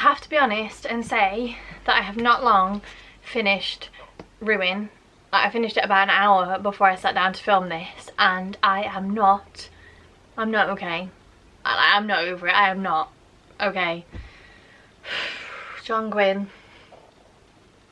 have to be honest and say that I have not long finished Ruin. I finished it about an hour before I sat down to film this, and I'm not okay. I'm not over it. I am not okay. John Gwynne,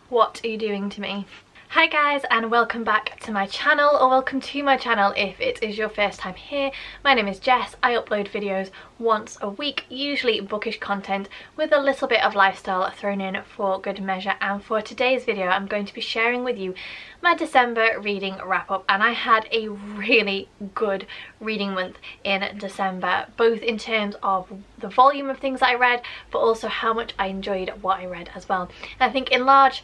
what are you doing to me? Hi guys, and welcome back to my channel, or welcome to my channel if it is your first time here. My name is Jess. I upload videos once a week, usually bookish content with a little bit of lifestyle thrown in for good measure. And for today's video I'm going to be sharing with you my December reading wrap up, and I had a really good reading month in December, both in terms of the volume of things that I read, but also how much I enjoyed what I read as well. And I think in large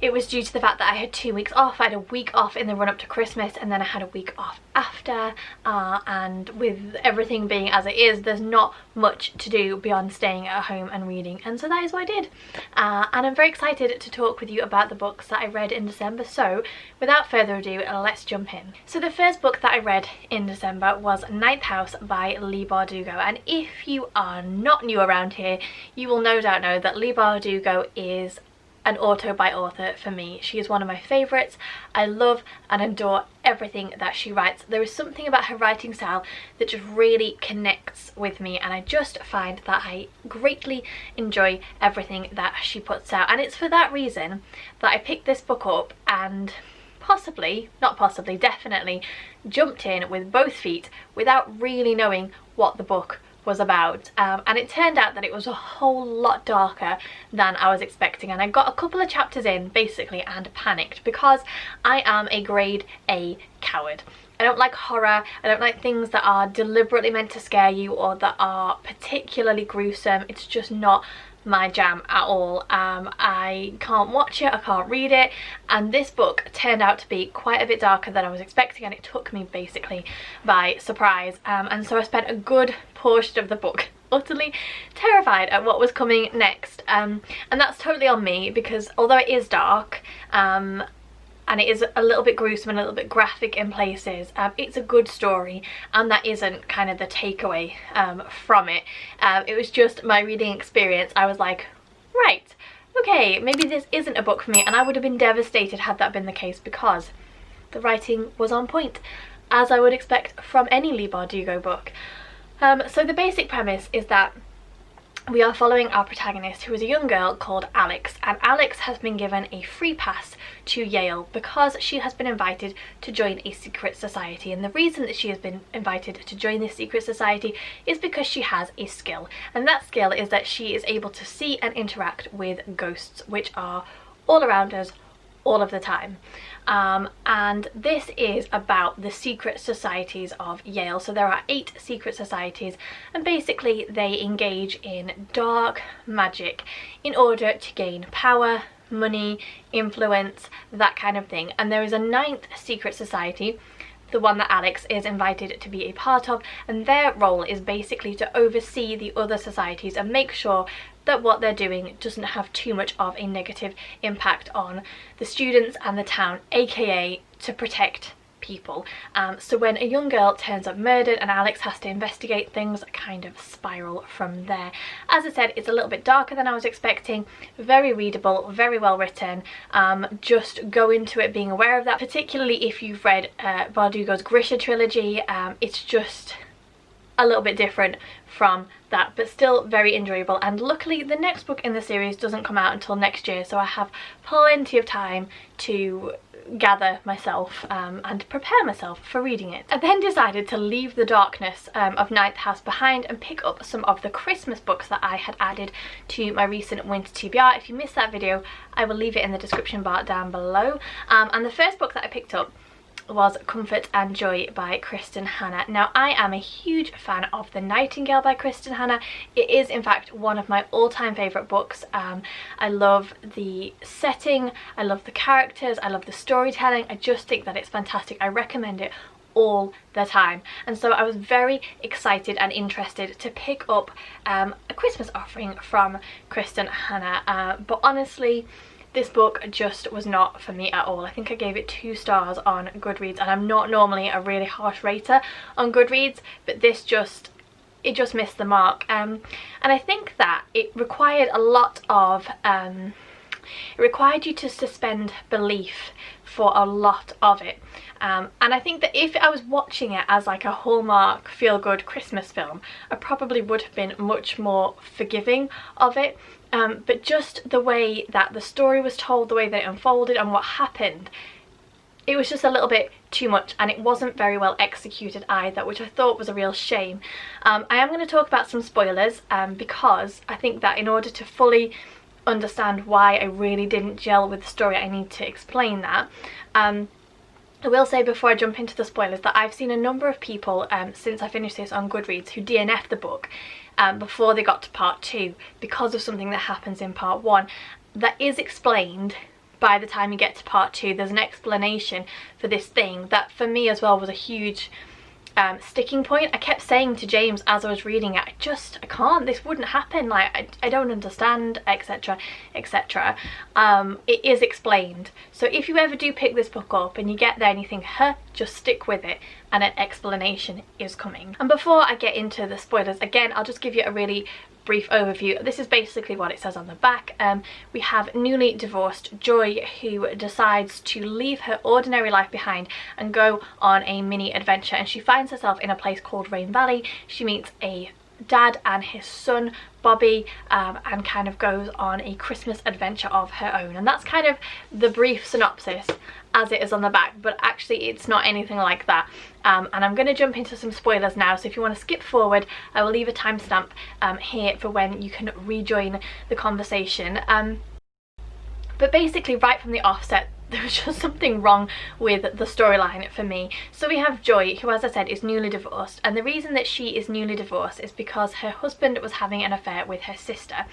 it was due to the fact that I had 2 weeks off. I had a week off in the run up to Christmas, and then I had a week off after, and with everything being as it is, there's not much to do beyond staying at home and reading, and so that is what I did. And I'm very excited to talk with you about the books that I read in December, so without further ado, let's jump in. So the first book that I read in December was Ninth House by Leigh Bardugo, and if you are not new around here, you will no doubt know that Leigh Bardugo is an author by author for me. She is one of my favourites. I love and adore everything that she writes. There is something about her writing style that just really connects with me, and I just find that I greatly enjoy everything that she puts out, and it's for that reason that I picked this book up and definitely jumped in with both feet without really knowing what the book was about, and it turned out that it was a whole lot darker than I was expecting, and I got a couple of chapters in basically and panicked because I am a grade A coward. I don't like horror. I don't like things that are deliberately meant to scare you or that are particularly gruesome. It's just not my jam at all. I can't watch it, I can't read it, and this book turned out to be quite a bit darker than I was expecting, and it took me basically by surprise, and so I spent a good portion of the book utterly terrified at what was coming next, and that's totally on me because although it is dark and it is a little bit gruesome and a little bit graphic in places, it's a good story, and that isn't kind of the takeaway from it. It was just my reading experience. I was like, right, okay, maybe this isn't a book for me, and I would have been devastated had that been the case because the writing was on point, as I would expect from any Leigh Bardugo book. So the basic premise is that we are following our protagonist, who is a young girl called Alex, and Alex has been given a free pass to Yale because she has been invited to join a secret society, and the reason that she has been invited to join this secret society is because she has a skill, and that skill is that she is able to see and interact with ghosts, which are all around us all of the time. And this is about the secret societies of Yale. So there are 8 secret societies, and basically they engage in dark magic in order to gain power, money, influence, that kind of thing. And there is a 9th secret society, the one that Alex is invited to be a part of, and their role is basically to oversee the other societies and make sure that what they're doing doesn't have too much of a negative impact on the students and the town, aka to protect people. So when a young girl turns up murdered and Alex has to investigate, things kind of spiral from there. As I said, it's a little bit darker than I was expecting, very readable, very well written. Just go into it being aware of that, particularly if you've read Bardugo's Grisha trilogy. It's just a little bit different from that, but still very enjoyable, and luckily the next book in the series doesn't come out until next year, so I have plenty of time to gather myself and prepare myself for reading it. I then decided to leave the darkness of Ninth House behind and pick up some of the Christmas books that I had added to my recent winter TBR. If you missed that video, I will leave it in the description bar down below. And the first book that I picked up was Comfort and Joy by Kristen Hannah. Now, I am a huge fan of The Nightingale by Kristen Hannah. It is in fact one of my all-time favourite books. I love the setting, I love the characters, I love the storytelling. I just think that it's fantastic. I recommend it all the time, and so I was very excited and interested to pick up a Christmas offering from Kristen Hannah, but honestly this book just was not for me at all. I think I gave it 2 stars on Goodreads, and I'm not normally a really harsh rater on Goodreads, but this just it just missed the mark. And I think that it required a lot of it required you to suspend belief for a lot of it. And I think that if I was watching it as like a Hallmark feel-good Christmas film, I probably would have been much more forgiving of it. But just the way that the story was told, the way that it unfolded and what happened, it was just a little bit too much, and it wasn't very well executed either, which I thought was a real shame. I am going to talk about some spoilers because I think that in order to fully understand why I really didn't gel with the story, I need to explain that. I will say before I jump into the spoilers that I've seen a number of people since I finished this on Goodreads who DNF'd the book before they got to part 2 because of something that happens in part 1 that is explained by the time you get to part 2. There's an explanation for this thing that for me as well was a huge sticking point. I kept saying to James as I was reading it, I can't, this wouldn't happen, like I don't understand, etc, etc. It is explained, so if you ever do pick this book up and you get there and you think, huh, just stick with it, and an explanation is coming. And before I get into the spoilers, again, I'll just give you a really brief overview. This is basically what it says on the back. We have newly divorced Joy, who decides to leave her ordinary life behind and go on a mini adventure, and she finds herself in a place called Rain Valley. She meets a dad and his son Bobby, and kind of goes on a Christmas adventure of her own, and that's kind of the brief synopsis as it is on the back, but actually it's not anything like that. And I'm going to jump into some spoilers now, so if you want to skip forward, I will leave a timestamp here for when you can rejoin the conversation. But basically right from the offset, there was just something wrong with the storyline for me. So we have Joy, who, as I said, is newly divorced, and the reason that she is newly divorced is because her husband was having an affair with her sister.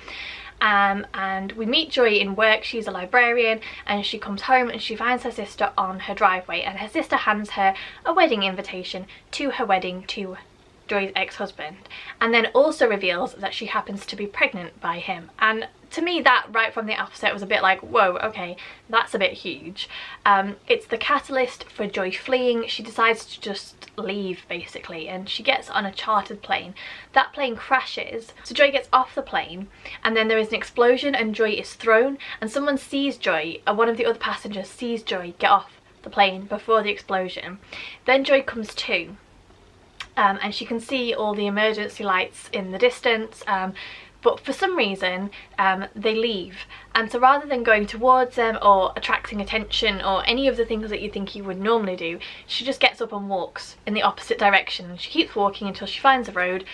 And we meet Joy in work. She's a librarian, and she comes home and she finds her sister on her driveway, and her sister hands her a wedding invitation to her wedding to Joy's ex-husband, and then also reveals that she happens to be pregnant by him. And to me, that right from the offset was a bit like, whoa, okay, that's a bit huge. It's the catalyst for Joy fleeing. She decides to just leave basically, and she gets on a chartered plane. That plane crashes, so Joy gets off the plane, and then there is an explosion and Joy is thrown, and someone sees Joy, one of the other passengers sees Joy get off the plane before the explosion. Then Joy comes to, and she can see all the emergency lights in the distance, but for some reason they leave, and so rather than going towards them or attracting attention or any of the things that you think you would normally do, she just gets up and walks in the opposite direction. She keeps walking until she finds a road,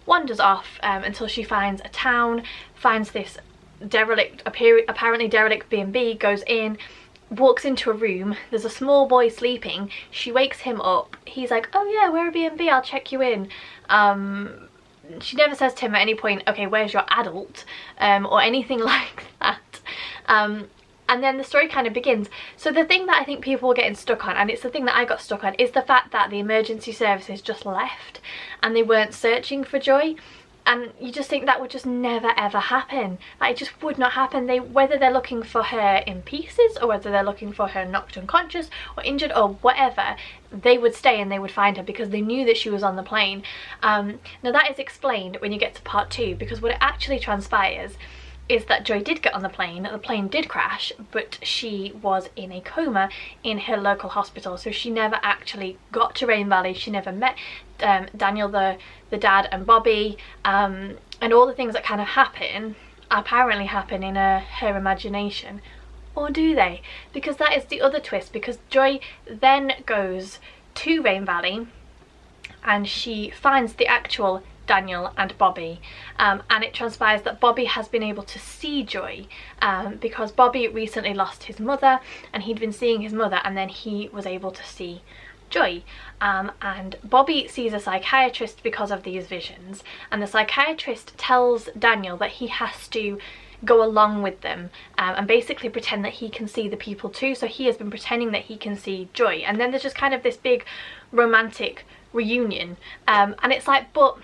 wanders off until she finds a town, finds this derelict, apparently derelict B&B, goes in, walks into a room. There's a small boy sleeping. She wakes him up. He's like, oh yeah, we're a B&B, I'll check you in. She never says to him at any point, okay, where's your adult, or anything like that. And then the story kind of begins. So the thing that I think people were getting stuck on, and it's the thing that I got stuck on, is the fact that the emergency services just left and they weren't searching for Joy. And you just think that would just never ever happen. Like, it just would not happen. Whether they're looking for her in pieces or whether they're looking for her knocked unconscious or injured or whatever, they would stay and they would find her because they knew that she was on the plane. Now that is explained when you get to part 2, because what it actually transpires is that Joy did get on the plane did crash, but she was in a coma in her local hospital, so she never actually got to Rain Valley. She never met Daniel, the dad, and Bobby, and all the things that kind of happen apparently happen in her imagination. Or do they? Because that is the other twist, because Joy then goes to Rain Valley and she finds the actual Daniel and Bobby, and it transpires that Bobby has been able to see Joy because Bobby recently lost his mother and he'd been seeing his mother, and then he was able to see Joy, and Bobby sees a psychiatrist because of these visions, and the psychiatrist tells Daniel that he has to go along with them and basically pretend that he can see the people too. So he has been pretending that he can see Joy, and then there's just kind of this big romantic reunion, and it's like, but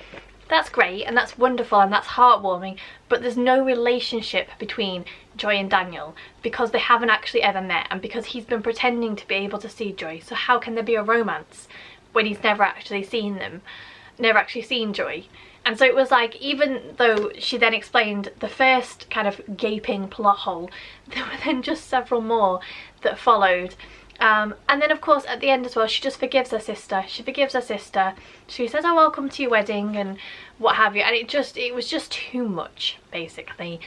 that's great and that's wonderful and that's heartwarming, but there's no relationship between Joy and Daniel because they haven't actually ever met, and because he's been pretending to be able to see Joy. So how can there be a romance when he's never actually seen them? never actually seen Joy. And so it was like, even though she then explained the first kind of gaping plot hole, there were then just several more that followed. And then of course at the end as well, she just forgives her sister. She forgives her sister. She says, oh, welcome to your wedding and what have you. And it was just too much, basically.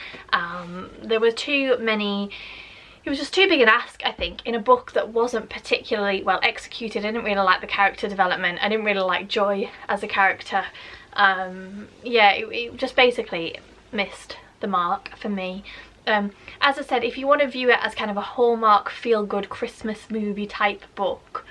There were too many. It was just too big an ask, I think, in a book that wasn't particularly well executed. I didn't really like the character development. I didn't really like Joy as a character. Yeah, it just basically missed the mark for me. As I said, if you want to view it as kind of a Hallmark feel-good Christmas movie type book,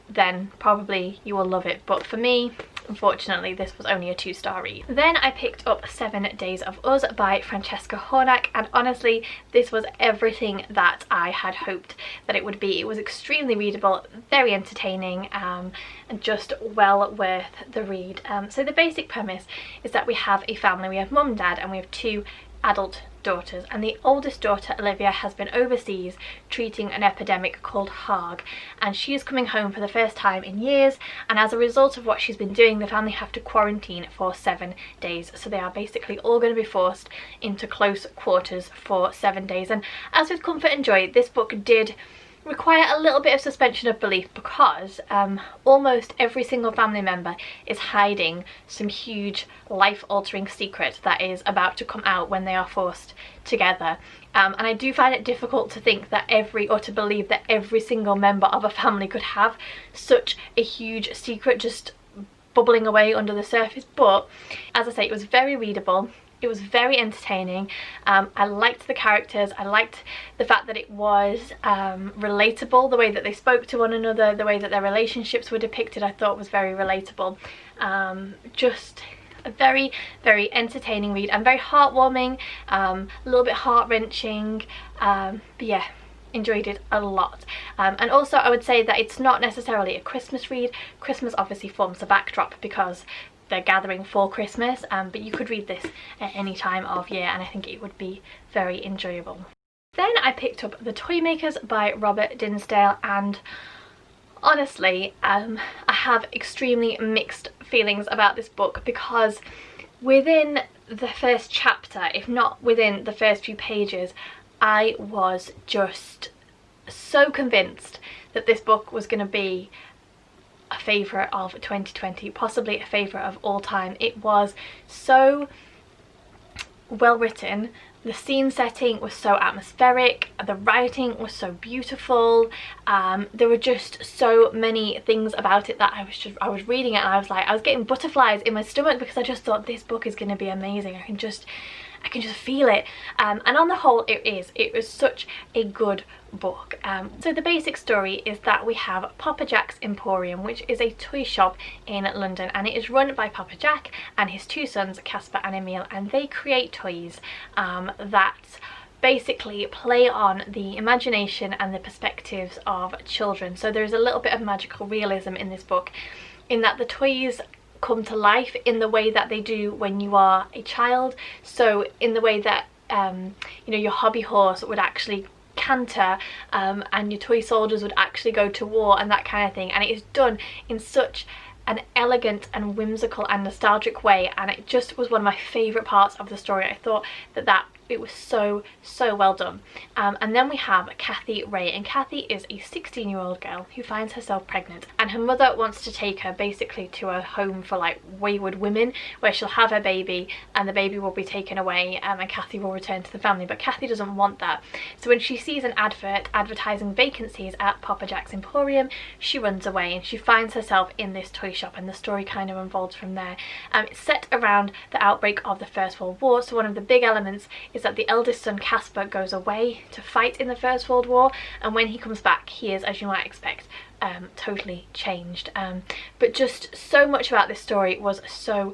then probably you will love it. But for me, unfortunately, this was only a 2-star read. Then I picked up 7 Days of Us by Francesca Hornack, and honestly, this was everything that I had hoped that it would be. It was extremely readable, very entertaining, and just well worth the read. So the basic premise is that we have a family. We have mum and dad, and we have 2 adult daughters, and the oldest daughter, Olivia, has been overseas treating an epidemic called Harg, and she is coming home for the first time in years, and as a result of what she's been doing, the family have to quarantine for 7 days. So they are basically all going to be forced into close quarters for 7 days. And as with Comfort and Joy, this book did require a little bit of suspension of belief, because almost every single family member is hiding some huge life-altering secret that is about to come out when they are forced together. And I do find it difficult to think that to believe that every single member of a family could have such a huge secret just bubbling away under the surface. But as I say, it was very readable. It was very entertaining. I liked the characters. I liked the fact that it was relatable. The way that they spoke to one another, the way that their relationships were depicted, I thought was very relatable. Just a very, very entertaining read and very heartwarming, a little bit heart-wrenching. But yeah, enjoyed it a lot. And also I would say that it's not necessarily a Christmas read. Christmas obviously forms the backdrop because they're gathering for Christmas, but you could read this at any time of year, and I think it would be very enjoyable. Then I picked up The Toymakers by Robert Dinsdale, and honestly, I have extremely mixed feelings about this book, because within the first chapter, if not within the first few pages, I was just so convinced that this book was going to be a favourite of 2020, possibly a favourite of all time. It was so well written, the scene setting was so atmospheric, the writing was so beautiful, there were just so many things about it that I was reading it and I was getting butterflies in my stomach, because I just thought this book is going to be amazing. I can just feel it. And on the whole, it was such a good book. So the basic story is that we have Papa Jack's Emporium, which is a toy shop in London, and it is run by Papa Jack and his 2 sons, Casper and Emil, and they create toys that basically play on the imagination and the perspectives of children. So there's a little bit of magical realism in this book, in that the toys come to life in the way that they do when you are a child. So in the way that you know, your hobby horse would actually canter, and your toy soldiers would actually go to war and that kind of thing, and it is done in such an elegant and whimsical and nostalgic way, and it just was one of my favourite parts of the story. I thought that it was so well done. And then we have Kathy Ray, and Kathy is a 16-year-old girl who finds herself pregnant, and her mother wants to take her basically to a home for like wayward women, where she'll have her baby and the baby will be taken away, and Kathy will return to the family. But Kathy doesn't want that, so when she sees an advert advertising vacancies at Papa Jack's Emporium, she runs away and she finds herself in this toy shop, and the story kind of unfolds from there. It's set around the outbreak of the First World War, so one of the big elements is that the eldest son Casper goes away to fight in the First World War, and when he comes back he is, as you might expect, totally changed. But just so much about this story was so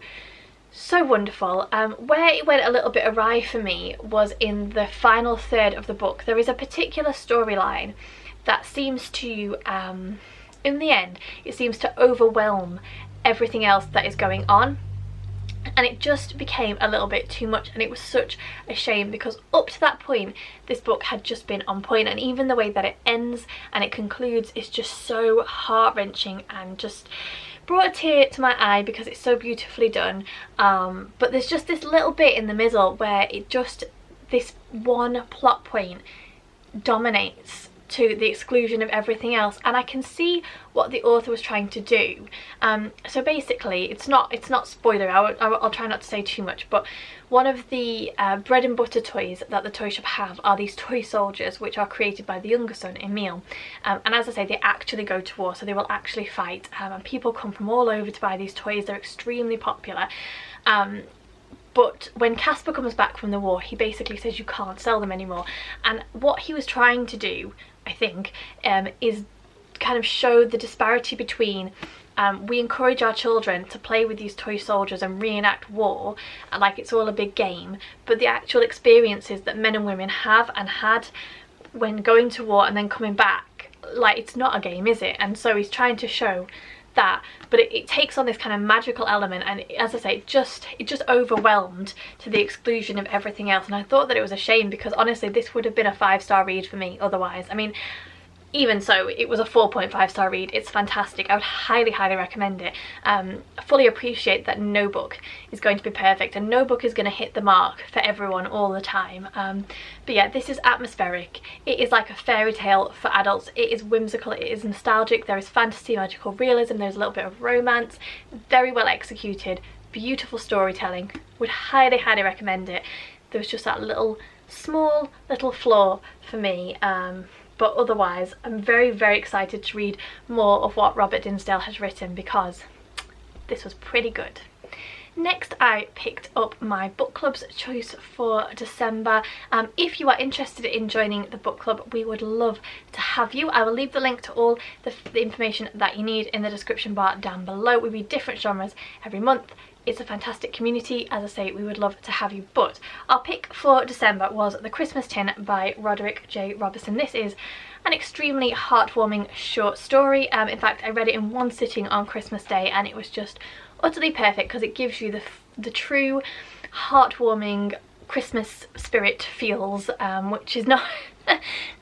wonderful. Where it went a little bit awry for me was in the final third of the book. There is a particular storyline that seems to, in the end, it seems to overwhelm everything else that is going on, and it just became a little bit too much, and it was such a shame, because up to that point this book had just been on point, and even the way that it ends and it concludes is just so heart-wrenching and just brought a tear to my eye because it's so beautifully done, but there's just this little bit in the middle where this one plot point dominates to the exclusion of everything else, and I can see what the author was trying to do. So basically, it's not spoiler, I'll try not to say too much, but one of the bread and butter toys that the toy shop have are these toy soldiers, which are created by the younger son, Emil, and as I say, they actually go to war, so they will actually fight, and people come from all over to buy these toys. They're extremely popular. But when Casper comes back from the war, he basically says you can't sell them anymore. And what he was trying to do, I think, is kind of show the disparity between we encourage our children to play with these toy soldiers and reenact war like it's all a big game, but the actual experiences that men and women have and had when going to war and then coming back, like, it's not a game, is it? And so he's trying to show that, but it takes on this kind of magical element, and as I say, it just overwhelmed to the exclusion of everything else. And I thought that it was a shame, because honestly this would have been a 5-star read for me otherwise. I mean, even so, it was a 4.5-star read. It's fantastic. I would highly recommend it. I fully appreciate that no book is going to be perfect, and no book is going to hit the mark for everyone all the time. But yeah, this is atmospheric. It is like a fairy tale for adults. It is whimsical, it is nostalgic, there is fantasy, magical realism, there's a little bit of romance. Very well executed, beautiful storytelling. Would highly recommend it. There was just that small little flaw for me. But otherwise, I'm very excited to read more of what Robert Dinsdale has written, because this was pretty good. Next, I picked up my book club's choice for December. If you are interested in joining the book club, we would love to have you. I will leave the link to all the information that you need in the description bar down below. We read different genres every month. It's a fantastic community. As I say, we would love to have you. But our pick for December was The Christmas Tin by Roderick J. Robertson. This is an extremely heartwarming short story. In fact, I read it in one sitting on Christmas Day, and it was just utterly perfect because it gives you the true heartwarming Christmas spirit feels, which is not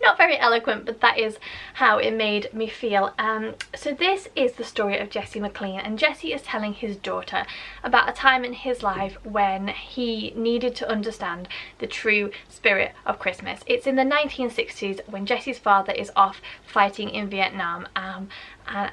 not very eloquent, but that is how it made me feel. So this is the story of Jesse McGlynn, and Jesse is telling his daughter about a time in his life when he needed to understand the true spirit of Christmas. It's in the 1960s when Jesse's father is off fighting in Vietnam, and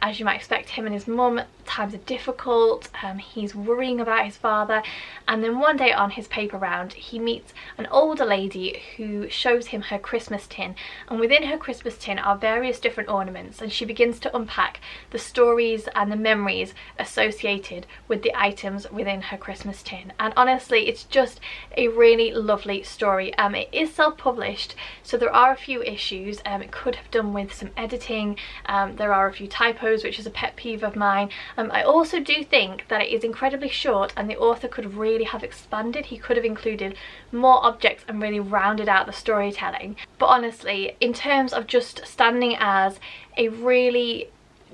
as you might expect, him and his mum, times are difficult. He's worrying about his father, and then one day on his paper round he meets an older lady who shows him her Christmas tin, and within her Christmas tin are various different ornaments, and she begins to unpack the stories and the memories associated with the items within her Christmas tin. And honestly, it's just a really lovely story. It is self-published, so there are a few issues. It could have done with some editing. There are a few typos, which is a pet peeve of mine. I also do think that it is incredibly short, and the author could really have expanded. He could have included more objects and really rounded out the storytelling. But honestly, in terms of just standing as a really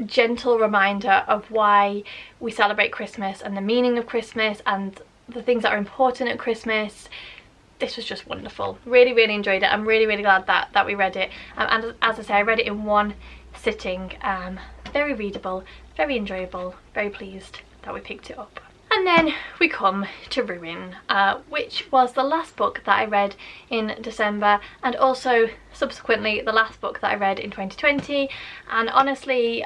gentle reminder of why we celebrate Christmas and the meaning of Christmas and the things that are important at Christmas, this was just wonderful. Really enjoyed it. I'm really glad that we read it, and as I say, I read it in one sitting. Very readable, very enjoyable, very pleased that we picked it up. And then we come to Ruin, which was the last book that I read in December, and also subsequently the last book that I read in 2020. And honestly,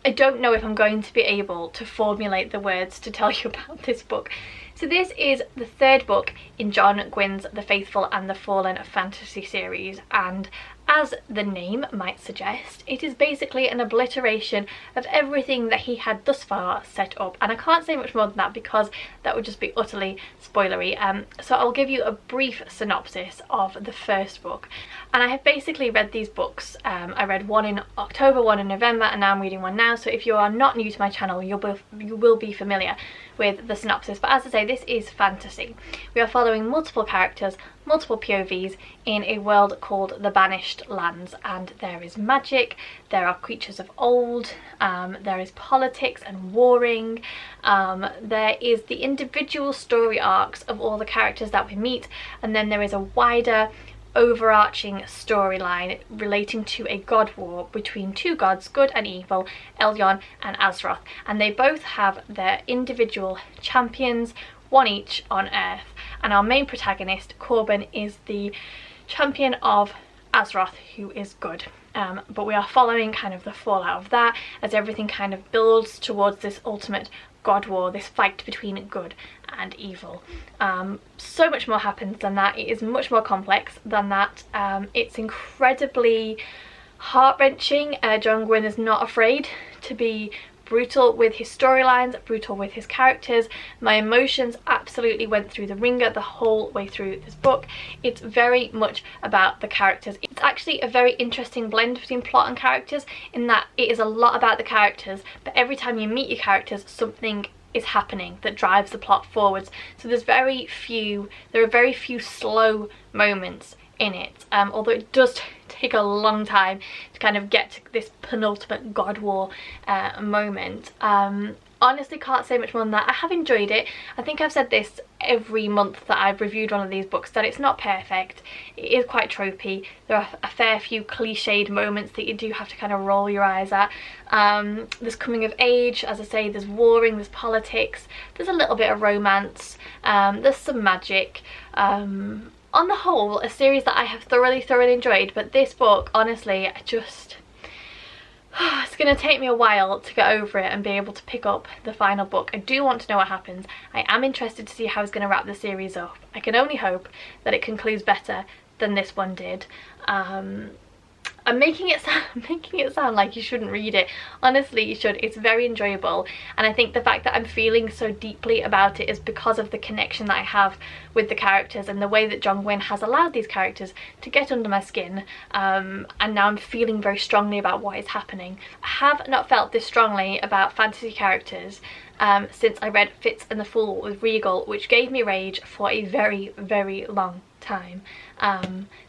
I don't know if I'm going to be able to formulate the words to tell you about this book. So this is the third book in John Gwynn's The Faithful and the Fallen fantasy series, and as the name might suggest, it is basically an obliteration of everything that he had thus far set up, and I can't say much more than that because that would just be utterly spoilery. So I'll give you a brief synopsis of the first book. And I have basically read these books. I read one in October, one in November, and now I'm reading one now, so if you are not new to my channel, you will be familiar with the synopsis. But as I say, this is fantasy. We are following multiple characters, multiple POVs in a world called the Banished Lands, and there is magic, there are creatures of old, there is politics and warring, there is the individual story arcs of all the characters that we meet, and then there is a wider overarching storyline relating to a god war between two gods, good and evil, Elyon and Azeroth, and they both have their individual champions, one each on Earth, and our main protagonist, Corbin, is the champion of Azeroth, who is good. But we are following kind of the fallout of that as everything kind of builds towards this ultimate god war, this fight between good and evil. So much more happens than that. It is much more complex than that. It's incredibly heart-wrenching. John Gwynne is not afraid to be brutal with his storylines, brutal with his characters. My emotions absolutely went through the ringer the whole way through this book. It's very much about the characters. It's actually a very interesting blend between plot and characters, in that it is a lot about the characters, but every time you meet your characters, something is happening that drives the plot forwards. So there are very few slow moments in it, although it does take a long time to kind of get to this penultimate god war moment. Honestly, can't say much more than that. I have enjoyed it. I think I've said this every month that I've reviewed one of these books, that it's not perfect. It is quite tropey. There are a fair few cliched moments that you do have to kind of roll your eyes at. There's coming of age, as I say, there's warring, there's politics, there's a little bit of romance, there's some magic. On the whole, a series that I have thoroughly enjoyed, but this book, honestly, it's going to take me a while to get over it and be able to pick up the final book. I do want to know what happens. I am interested to see how it's going to wrap the series up. I can only hope that it concludes better than this one did. I'm making it sound like you shouldn't read it. Honestly, you should. It's very enjoyable, and I think the fact that I'm feeling so deeply about it is because of the connection that I have with the characters and the way that John Gwynne has allowed these characters to get under my skin, and now I'm feeling very strongly about what is happening. I have not felt this strongly about fantasy characters since I read Fitz and the Fool with Regal, which gave me rage for a very long time.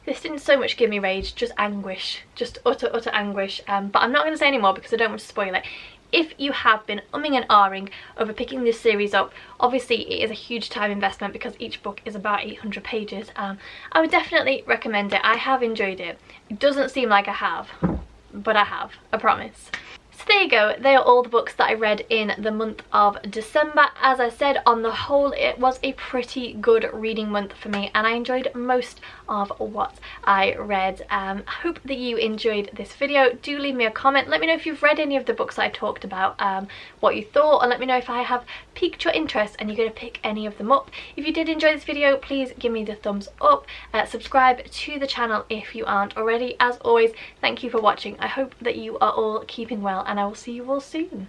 This didn't so much give me rage, just anguish, just utter anguish, but I'm not going to say any more because I don't want to spoil it. If you have been umming and ahhing over picking this series up, obviously it is a huge time investment because each book is about 800 pages. I would definitely recommend it. I have enjoyed it. It doesn't seem like I have, but I have, I promise. So there you go, they are all the books that I read in the month of December. As I said, on the whole it was a pretty good reading month for me, and I enjoyed most of what I read. I hope that you enjoyed this video. Do leave me a comment, let me know if you've read any of the books that I talked about, what you thought, and let me know if I have piqued your interest and you're going to pick any of them up. If you did enjoy this video, please give me the thumbs up, subscribe to the channel if you aren't already. As always, thank you for watching. I hope that you are all keeping well, and I will see you all soon.